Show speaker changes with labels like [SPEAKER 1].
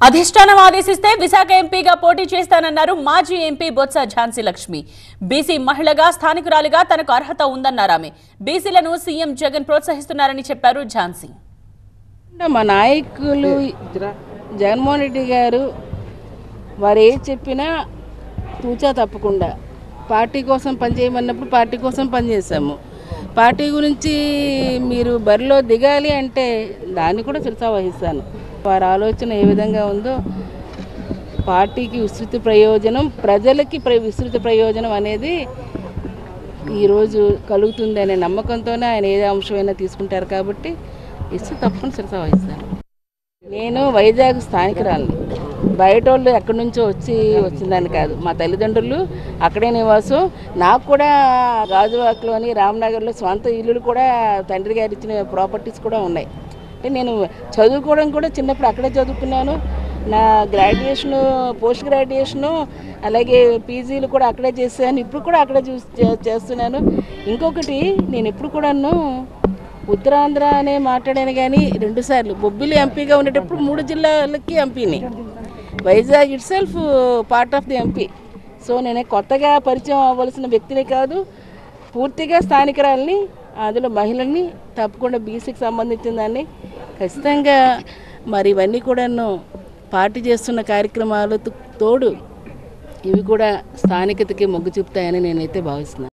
[SPEAKER 1] అధిష్టానం ఆదేశిస్తే విశాఖ ఎంపీగా పోటీ చేస్తానన్నారు మాజీ ఎంపీ బొత్స ఝాన్సీ లక్ష్మి. బీసీ మహిళగా స్థానికురాలిగా తనకు అర్హత ఉందన్నారు ఆమె. బీసీలను సీఎం జగన్ ప్రోత్సహిస్తున్నారని చెప్పారు ఝాన్సీ.
[SPEAKER 2] మా నాయకులు జగన్మోహన్ రెడ్డి గారు వారు ఏది చెప్పినా తూచా తప్పకుండా పార్టీ కోసం పనిచేయమన్నప్పుడు పార్టీ కోసం పనిచేసాము. పార్టీ గురించి మీరు బరిలో దిగాలి అంటే దాన్ని కూడా శిరసా వహిస్తాను. వారి ఆలోచన ఏ విధంగా ఉందో పార్టీకి విస్తృత ప్రయోజనం, ప్రజలకి విస్తృత ప్రయోజనం అనేది ఈరోజు కలుగుతుంది అనే నమ్మకంతోనే ఆయన ఏ అంశమైనా తీసుకుంటారు. కాబట్టి ఇస్తే తప్పకుండా శిరసా వహిస్తాను. నేను వైజాగ్ స్థానికురాలని, బయట వాళ్ళు ఎక్కడి నుంచో వచ్చిందని కాదు. మా తల్లిదండ్రులు అక్కడే నివాసం. నాకు కూడా గాజువాకలోని రామ్నగర్లో స్వంత ఇల్లులు కూడా తండ్రి గారు ఇచ్చిన ప్రాపర్టీస్ కూడా ఉన్నాయి. అంటే నేను చదువుకోవడం కూడా చిన్నప్పుడు అక్కడే చదువుకున్నాను. నా గ్రాడ్యుయేషను, పోస్ట్ గ్రాడ్యుయేషను, అలాగే పీజీలు కూడా అక్కడే చేశాను. ఇప్పుడు కూడా అక్కడే చేస్తున్నాను. ఇంకొకటి, నేను ఎప్పుడు కూడాను ఉత్తరాంధ్ర అనే మాట్లాడాను, కానీ 2 సార్లు బొబ్బిలి ఎంపీగా ఉండేటప్పుడు 3 జిల్లాలకి ఎంపీని. Vizag it self part of the MP. So నేను కొత్తగా పరిచయం అవ్వాల్సిన వ్యక్తిని కాదు, పూర్తిగా స్థానికురాలని, అందులో మహిళల్ని, తప్పకుండా బీసీకి సంబంధించిన దాన్ని ఖచ్చితంగా. మరి ఇవన్నీ కూడాను పార్టీ చేస్తున్న కార్యక్రమాలు తోడు ఇవి కూడా స్థానికతకి మొగ్గు చూపుతాయని నేనైతే భావిస్తున్నాను.